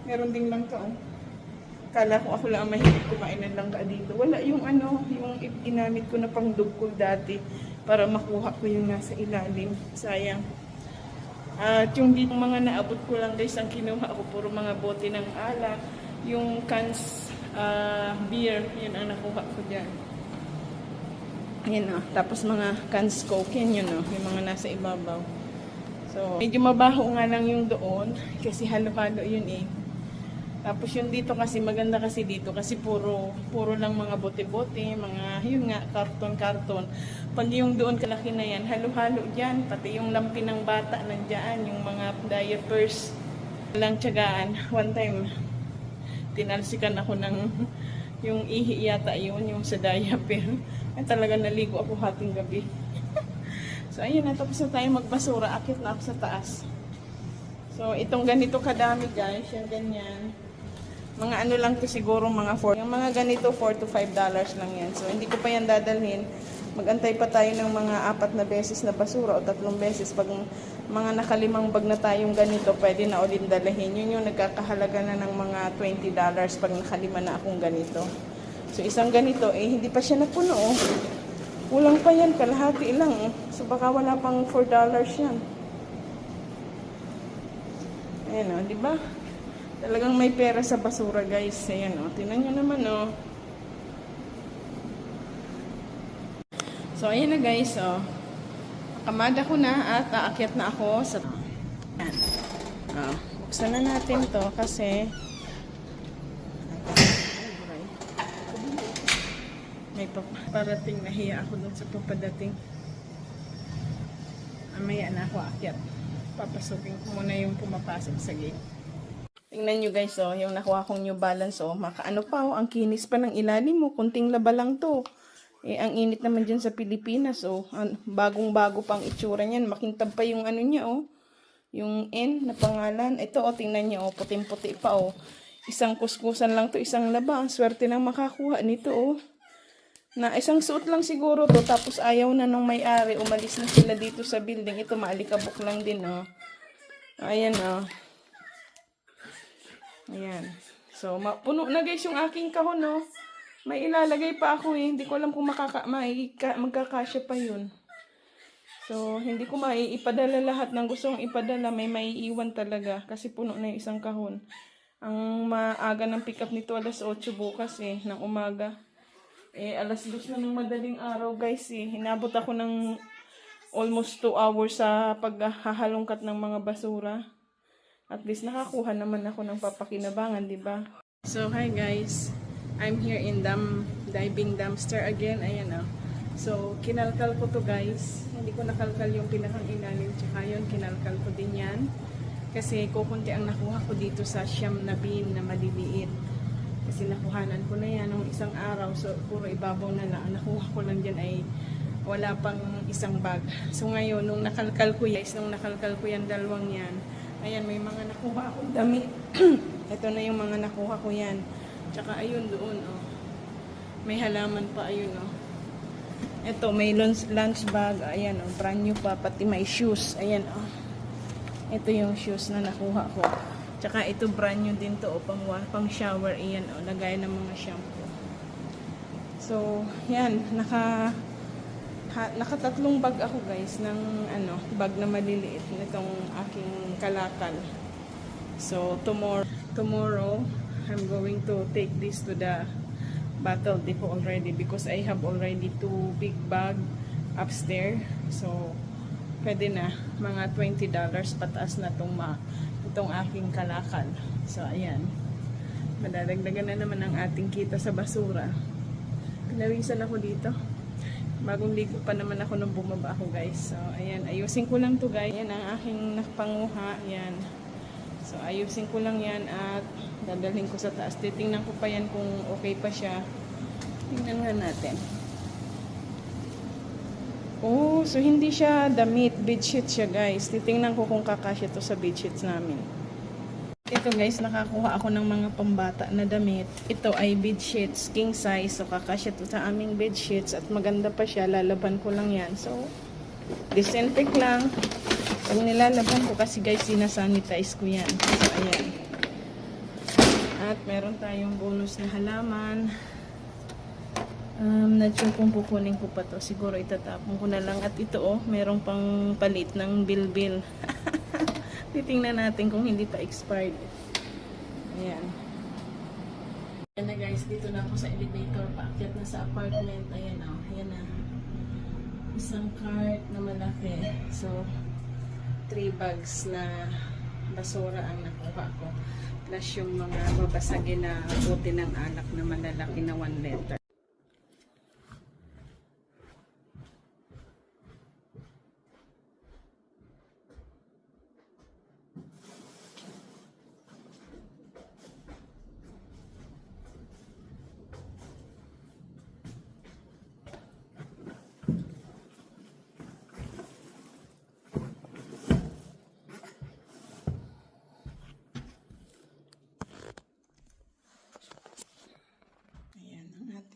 Meron din lang ka. Kala ko ako lang ang mahilig kumain ng langka dito. Wala yung yung ginamit ko na pang dugkol dati para makuha ko yung nasa ilalim. Sayang. At yung dito mga naabot ko lang guys, ang kinuha ko puro mga bote ng alak. Yung cans beer, yun ang nakuha ko dyan. Yan o. Tapos mga cans coke, yan yun o. Yung mga nasa ibabaw. So, medyo mabaho nga lang yung doon. Kasi halo-halo yun eh. Tapos yung dito kasi, maganda kasi dito kasi puro lang mga bote-bote, mga yun nga, karton-karton. Pag yung doon kalaki na yan, halo-halo dyan, pati yung lampi ng bata nandyan, yung mga diapers. Walang tiyagaan. One time, tinalsikan ako ng yung ihi yata yun, yung sa diaper. Ay talaga naligo ako hating gabi. So ayun na, tapos na tayo magbasura, akit na ako sa taas. So itong ganito kadami guys, yung ganyan. Mga ano lang to siguro, mga 4. Yung mga ganito, $4 to $5 lang yan. So, hindi ko pa yan dadalhin. Magantay pa tayo ng mga 4 na beses na basura o 3 beses. Pag mga nakalimang bag na tayong ganito, pwede na ulit dalhin. Yun yung nagkakahalaga na ng mga $20 pag nakalima na akong ganito. So, isang ganito, hindi pa siya napuno. Oh. Kulang pa yan, kalahati lang. Oh. So, baka wala pang $4 yan. Ayan o, di ba? Talagang may pera sa basura guys. Ayan o. Tingnan nyo naman o. So ayan na guys o. Nakamada ko na at aakyat na ako sa... Ayan. Buksan na natin to kasi... May parating. Nahiya ako dun sa papadating. Amaya na ako aakyat. Papasukin ko muna yung pumapasok sa gate. Tingnan nyo guys, oh, yung nakuha kong New Balance, oh, makaano pa, oh, ang kinis pa ng ilalim mo, kunting laba lang to. Ang init naman dyan sa Pilipinas, oh, bagong-bago pang itsura niyan, makintab pa yung ano niya, oh, yung N na pangalan. Ito, oh, tingnan nyo, oh, puting-puti pa, oh. Isang kuskusan lang to, isang laba, ang swerte nang makakuha nito, oh. Na isang suot lang siguro to, tapos ayaw na nung may-ari, umalis na sila dito sa building. Ito, maalikabok lang din, oh. Ayan, oh. Ayan. So, puno na guys yung aking kahon, no? May ilalagay pa ako eh. Hindi ko alam kung magkakasya pa yun. So, hindi ko maiipadala lahat ng gustong ipadala. May maiiwan talaga. Kasi puno na yung isang kahon. Ang maaga ng pick up nito alas 8 bukas eh, ng umaga. Alas 2 na ng madaling araw guys eh. Hinabot ako ng almost 2 hours sa paghahalongkat ng mga basura. At least nakakuha naman ako ng papakinabangan, di ba? So, hi guys. I'm here in diving dumpster again. Ayan o. So, kinalkal ko to guys. Hindi ko nakalkal yung pinakang ilalim. Tsaka yun, kinalkal ko din yan. Kasi kukunti ang nakuha ko dito sa siyam na bin na maliliit. Kasi nakuhanan ko na yan nung isang araw. So, puro ibabaw na lang. Ang nakuha ko lang dyan ay wala pang isang bag. So, ngayon, nung nakalkal ko yan, dalawang yan. Ayan, may mga nakuha akong damit. Ito na yung mga nakuha ko yan. Tsaka ayun doon, oh. May halaman pa, ayun, oh. Ito, may lunch bag. Ayan, oh. Brand new pa. Pati may shoes. Ayan, oh. Ito yung shoes na nakuha ko. Tsaka ito brand new din to, oh. Pang shower. Ayan, oh. Lagay ng mga shampoo. So, yan. Nakatatlong bag ako guys ng bag na maliliit nitong aking kalakal. So tomorrow I'm going to take this to the bottle depot already because I have already 2 big bag upstairs. So pwede na mga $20 pataas na itong aking kalakal. So ayan. Madadagdagan na naman ang ating kita sa basura. Pinawisan ako dito. Bagong ligo pa naman ako nung bumaba ako guys. So, ayan. Ayusin ko lang to guys. Ayan ang aking napanguha. Ayan. So, ayusin ko lang yan at dadalhin ko sa taas. Titingnan ko pa yan kung okay pa siya. Tingnan nga natin. Oh, so hindi siya damit. Bedsheet siya guys. Titingnan ko kung kakasya to sa bedsheets namin. Ito guys, nakakuha ako ng mga pambata na damit. Ito ay bedsheets, king size. So, kakasya to sa aming bedsheets. At maganda pa siya. Lalaban ko lang yan. So, disinfect lang. Pag nilalaban ko kasi guys, sinasanitize ko yan. So, ayan. At meron tayong bonus na halaman. Not sure kung kukunin ko pa to. Siguro itatapon ko na lang. At ito oh, merong pang palit ng bilbil. Titingnan natin kung hindi pa expired. Ayan. Ayan na guys, dito na ako sa elevator. Paakyat na sa apartment. Ayan o. Ayan na. Isang cart na malaki. So, 3 bags na basura ang nakuha ko. plus yung mga babasagin na bote ng alak na malalaki na 1 liter.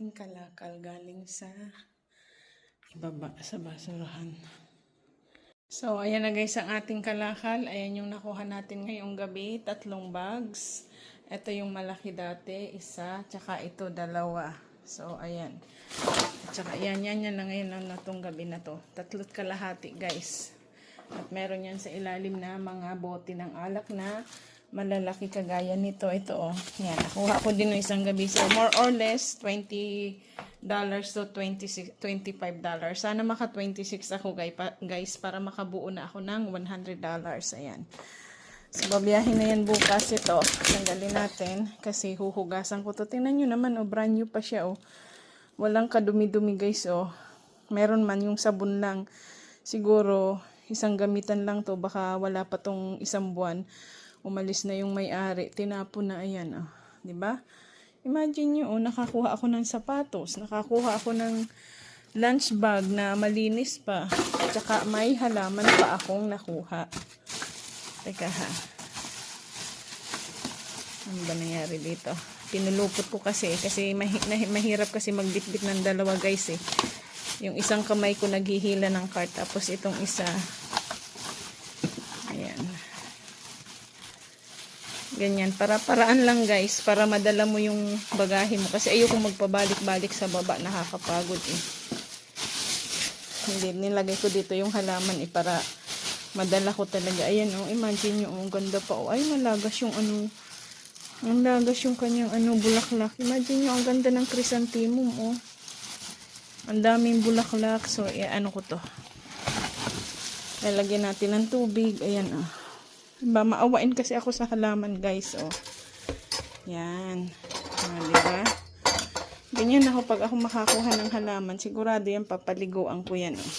Ating kalakal galing sa ibaba sa basurahan. So, ayan na guys ang ating kalakal. Ayan yung nakuha natin ngayong gabi. 3 bags. Ito yung malaki dati, 1. Tsaka ito, 2. So, ayan. Tsaka yan na ngayon lang na itong gabi na to. 3 kalahati guys. At meron yan sa ilalim na mga bote ng alak na malalaki kagaya nito. Ito oh. Yan. Nakuha ko din ng isang gabi. So, more or less, $20 to $25. Sana maka 26 ako guys para makabuo na ako ng $100. Ayan. So, babiyahin na yan bukas ito. Tanggalin natin kasi huhugasan ko to. Tingnan nyo naman oh. Brand new pa siya oh. Walang kadumi-dumi guys oh. Meron man yung sabon lang. Siguro, isang gamitan lang to. Baka wala pa tong 1 buwan. Umalis na yung may-ari, tinapon na, ayan, oh. 'Di ba? Imagine niyo, oh, nakakuha ako ng sapatos, nakakuha ako ng lunch bag na malinis pa, tsaka may halaman pa akong nakuha. Teka ha. Ano ba nangyari dito? Pinulupot ko kasi mahirap kasi magbitbit ng 2 guys eh. Yung isang kamay ko naghihila ng cart, tapos itong isa, ayan. Ganyan, paraan lang guys, para madala mo yung bagahe mo. Kasi ayoko magpabalik-balik sa baba, nakakapagod eh. Hindi, nilagay ko dito yung halaman eh, para madala ko talaga. Ayan oh, imagine nyo, oh, ganda pa oh. Ay, malagas yung ano, ang lagas yung kanyang ano, bulaklak. Imagine nyo, ang ganda ng chrysanthemum oh. Ang daming bulaklak. So, ano ko to. Lalagyan natin ng tubig. Ayan oh. Diba, maawain kasi ako sa halaman guys oh. Yan. Diba? Ganyan ako pag ako makakuha ng halaman. Sigurado yan papaliguan ko yan oh.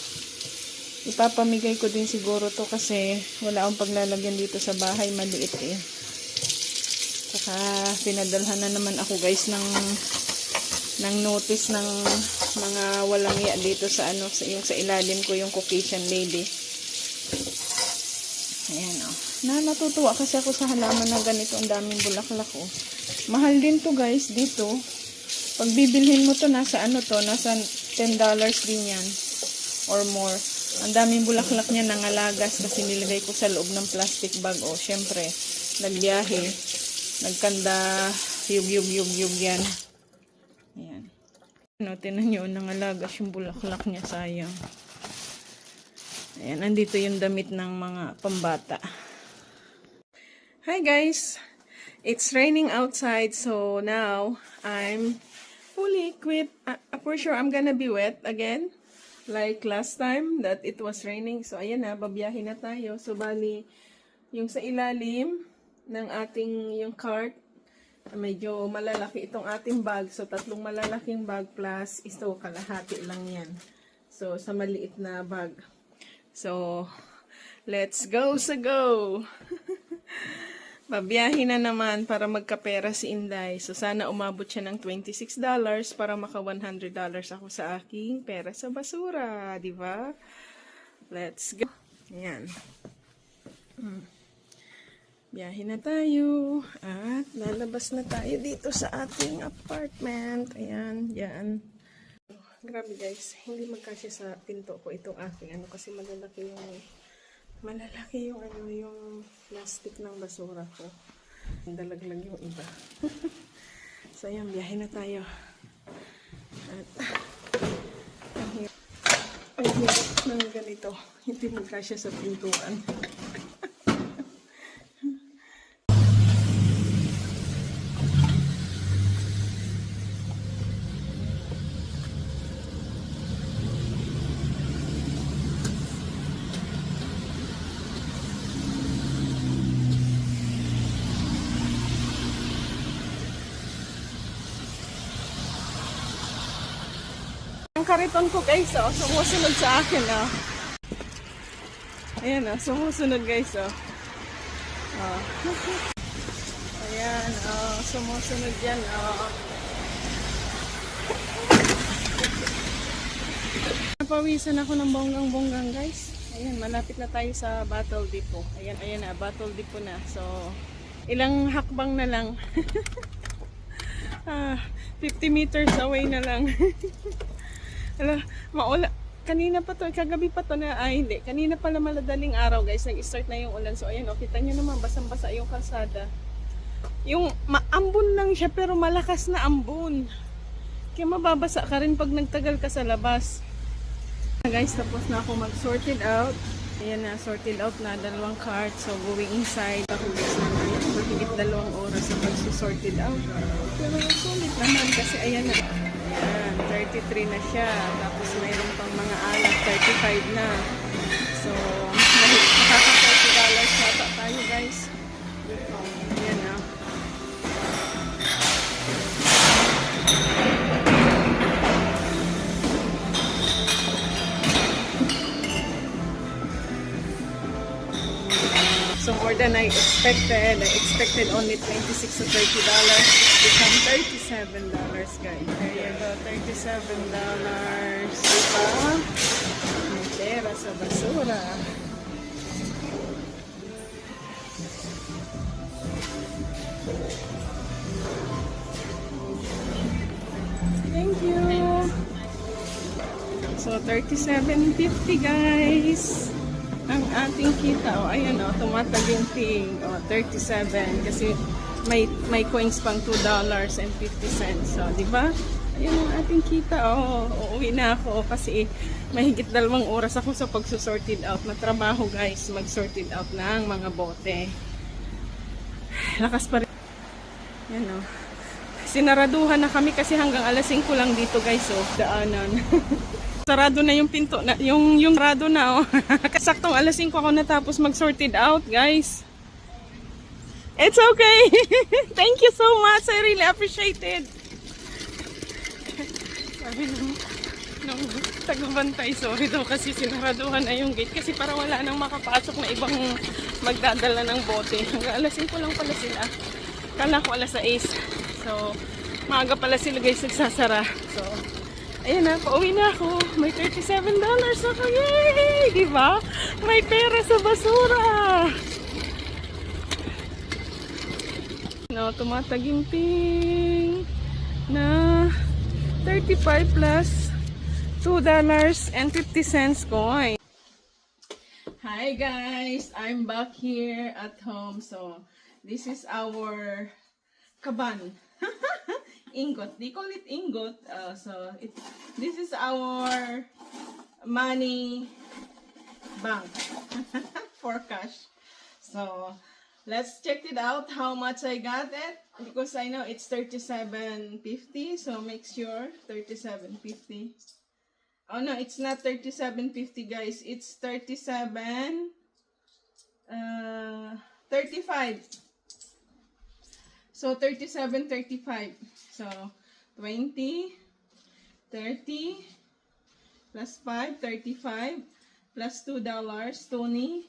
Ipapamigay ko din siguro to kasi wala akong paglalagyan dito sa bahay. Maliit eh. Saka pinadalhan na naman ako guys ng notice ng mga walang iya dito sa ano, yung sa ilalim ko yung Caucasian lady. Ayan o. Natutuwa kasi ako sa halaman na ganito. Ang daming bulaklak o. Mahal din to guys dito. Pag bibilhin mo to, nasa ano to, nasa $10 din yan. Or more. Ang daming bulaklak niya nangalagas kasi nilagay ko sa loob ng plastic bag o. Syempre, nagbiyahe. Nagkanda. Yug yan. Ayan. Ano, tinan nyo, nangalagas yung bulaklak niya. Sayang. Ayan, nandito yung damit ng mga pambata. Hi guys! It's raining outside, so now I'm fully equipped. For sure, I'm gonna be wet again. Like last time that it was raining. So ayan na, babiyahin na tayo. So bali, yung sa ilalim ng ating yung cart, medyo malalaki itong ating bag. So 3 malalaking bag plus ito, kalahati lang yan. So sa maliit na bag. So, let's go sa go! Babiyahin na naman para magkapera si Inday. So, sana umabot siya ng $26 para maka $100 ako sa aking pera sa basura. Diba? Let's go! Ayan. Biyahin na tayo. At lalabas na tayo dito sa ating apartment. Ayan, yan. Grabe guys, hindi magkasya sa pinto ko itong aking ano kasi malalaki yung ano yung plastic ng basura ko. Dalaglag yung iba. So ayan, biyahe na tayo. At ang hirap ng ganito, hindi magkasya sa pintuan. Ang kariton ko guys, oh, sumusunod sa akin, oh. Ayan, oh, sumusunod guys, oh. Oh. Ayan, oh, sumusunod yan, oh. Napawisan ako ng bonggang-bonggang guys. Ayan, malapit na tayo sa Battle Depot. Ayan, ayan na, Battle Depot na. So, ilang hakbang na lang. 50 meters away na lang. Ala, kanina pa to, kagabi pa to na, hindi. Kanina pala maladaling araw guys, nag-start na yung ulan. So, ayan, oh, kita nyo naman, basang-basa yung kalsada. Yung maambon lang siya, pero malakas na ambon. Kaya mababasa ka rin pag nagtagal ka sa labas. Guys, tapos na ako mag-sorted out. Ayan na, sorted out na, 2 cart. So, going inside. Ako guys na mahigit 2 oras sa pag-sorted out. Pero sulit naman kasi ayan na. Ayan, 33 na siya. Tapos mayroon pang mga alak, 35 na. So, nakaka-$40 yata tayo guys. Ayan na. So more than I expected. I expected only $26 to $30. It's become $37 guys. There you go, $37. Diba? May pera sa basura. Thank you. So $37.50 guys. Ang ating kita, oh, ayan, oh, tumataginting, oh, 37 kasi may coins pang $2.50. So, di ba? Ayan ang ating kita, oh, uuwi na ako kasi mahigit 2 oras ako sa pagsusorted out na trabaho, guys, mag-sorted out ng mga bote. Lakas pa rin. Ayan, oh. Sinaraduhan na kami kasi hanggang alas 5 lang dito, guys, oh, daanan. Sarado na yung pinto, yung sarado na, oh. Kasaktong alas 5 ako natapos mag-sorted out, guys. It's okay. Thank you so much. I really appreciate it. Sabi nung tagbantay, sorry daw kasi sinaraduhan na yung gate kasi para wala nang makapasok na ibang magdadala ng bote. Hanggang alas 5 lang pala sila. Kala ko alas 6. So, maaga pala sila guys nagsasara. So, ayan na, pauwi na ako. May $37 ako. Yay! Diba? May pera sa basura. No, tumataginting na 35 plus $2.50 coin. Hi guys! I'm back here at home. So, this is our kaban. Ingot. They call it ingot. This is our money bank for cash. So, let's check it out how much I got it. Because I know it's $37.50. So, make sure $37.50. Oh no, it's not $37.50 guys. It's $35. So, $37.35. So, 20, 30, plus 5, 35, plus $2, 20,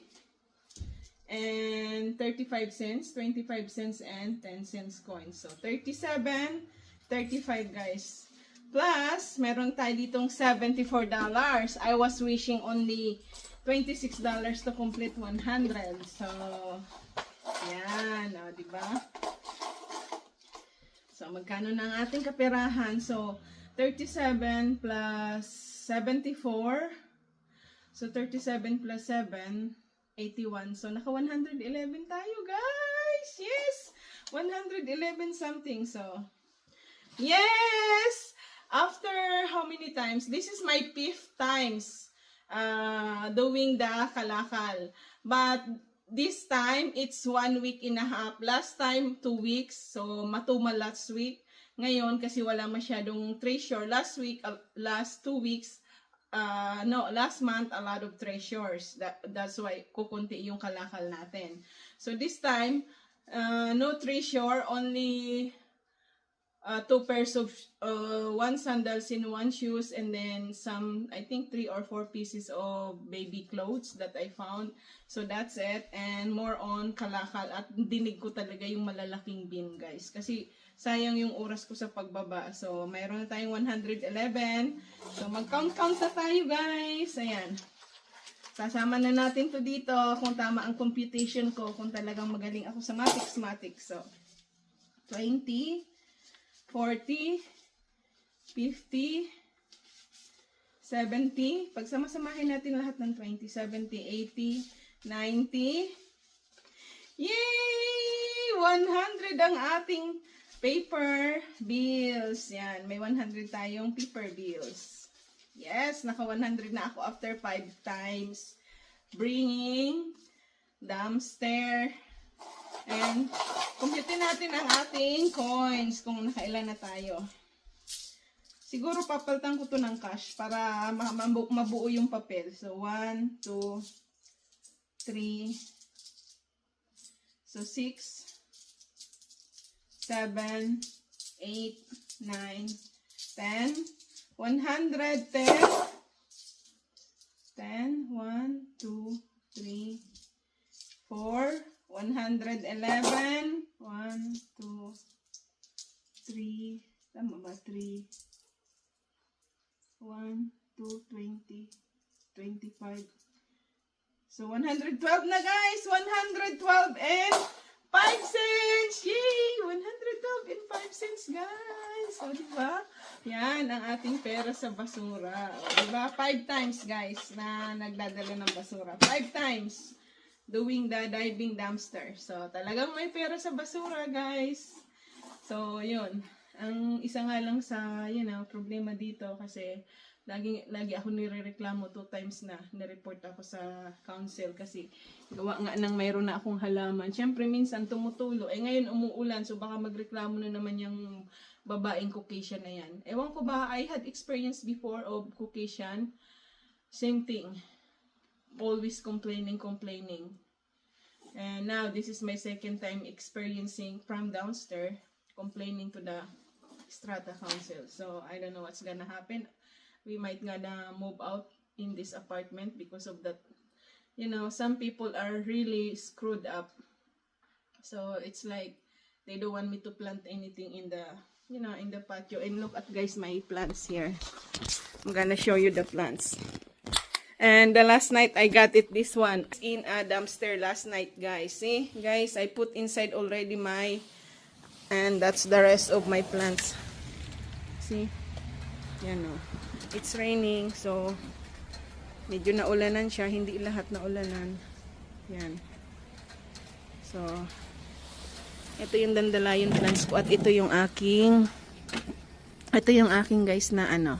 and 35 cents, 25 cents, and 10 cents coins. So, 37.35 guys. Plus, meron tayo ditong $74. I was wishing only $26 to complete 100. So, yan. O, diba? So, magkano na ang ating kaperahan? So, 37 plus 74. So, 37 plus 7, 81. So, naka 111 tayo, guys! Yes! 111 something. So, yes! After how many times? This is my 5th times doing the kalakal. But, this time, it's 1 week and a half. Last time, 2 weeks. So, matuma last week. Ngayon, kasi wala masyadong treasure. Last week, last 2 weeks, last month, a lot of treasures. That's why, kukunti yung kalakal natin. So, this time, no treasure, only 2 pairs of 1 sandals and 1 shoes, and then some, I think 3 or 4 pieces of baby clothes that I found. So that's it, and more on kalakal, at dinig ko talaga yung malalaking bin, guys, kasi sayang yung oras ko sa pagbaba. So mayroon na tayong 111. So mag-count-count na tayo, guys. Ayan, sasama na natin to dito kung tama ang computation ko, kung talagang magaling ako sa mathematics. So 20, 40, 50, 70. Pag sama-samahin natin lahat ng 20, 70, 80, 90. Yay! 100 ang ating paper bills. Yan, may 100 tayong paper bills. Yes, naka 100 na ako after 5 times bringing downstairs. And computin natin ang ating coins kung nakailan na tayo. Siguro papalitan ko to ng cash para mabuo yung papel. So 1, 2, 3, so 6, 7, 8, 9, 10, 110, 10, 1, 2, 3, 4, 111, 1, 2, 3, tama ba? 3, 1, 2, 20, 25. So, 112 na, guys! 112 and 5 cents! Yay! 112 and 5 cents, guys! O, diba? Yan, ang ating pera sa basura. O, diba? 5 times, guys, na nagdadala ng basura. 5 times doing the diving dumpster. So, talagang may pera sa basura, guys. So, yun. Ang isa nga lang sa, problema dito kasi lagi ako nirereklamo 2 times na nireport ako sa council kasi gawa nga nang mayroon na akong halaman. Siyempre, minsan tumutulo. Ngayon umuulan, so baka magreklamo na naman yung babaeng Caucasian na yan. Ewan ko ba, I had experience before of Caucasian. Same thing. Always complaining. And now, this is my second time experiencing from downstairs, complaining to the Strata Council. So, I don't know what's gonna happen. We might gonna move out in this apartment because of that. Some people are really screwed up. So, it's like, they don't want me to plant anything in the, in the patio. And look at, guys, my plants here. I'm gonna show you the plants. And the last night, I got it, this one, in a dumpster last night, guys. See, guys, I put inside already and that's the rest of my plants. See, it's raining, so, medyo naulanan siya, hindi lahat naulanan. Yan. So, ito yung dandelion plants ko, at ito yung aking, guys, na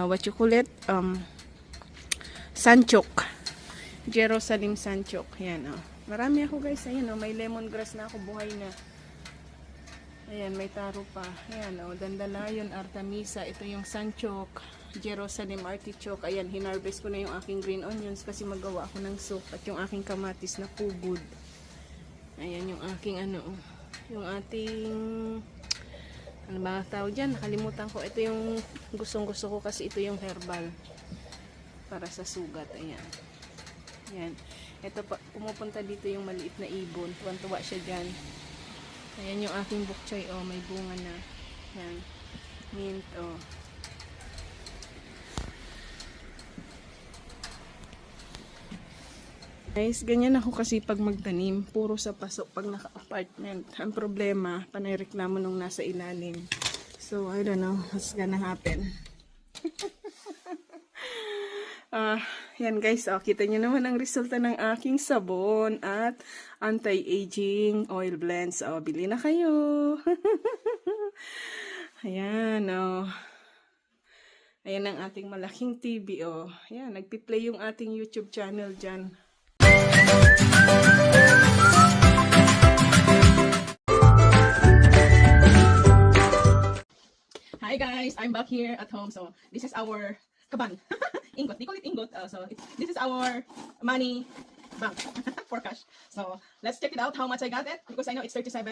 what you call it, Sanchok. Jerusalem Sanchok. Ayan, marami ako, guys. Ayan, may lemongrass na ako. Buhay na. Ayan, may taro pa. Ayan, dandelion, artemisa. Ito yung Sanchok. Jerusalem artichoke. Ayan, hinarvest ko na yung aking green onions kasi magawa ako ng soup. At yung aking kamatis na pugod. Ayan, yung aking yung ating ano ba tawag dyan? Nakalimutan ko. Ito yung gustong-gusto ko kasi ito yung herbal. Para sa sugat. Ayan. Ayan. Ito pa, pumupunta dito yung maliit na ibon. Tuwan-tuwa siya dyan. Ayan yung aking bukchay. Oh, may bunga na. Ayan. Mint. Oh. Guys, ganyan ako kasi pag magtanim. Puro sa pasok pag naka-apartment. Ang problema, panayreklamo nung nasa ilalim. So, I don't know what's gonna happen. Yan, guys, kita nyo naman ang resulta ng aking sabon at anti-aging oil blends. Bili na kayo. Ayan, ayan ang ating malaking TV, Ayan, nagpi-play yung ating YouTube channel dyan. Hi guys, I'm back here at home. So, this is our kaban. Ingot. They call it ingot. This is our money bank for cash. So let's check it out how much I got it because I know it's 37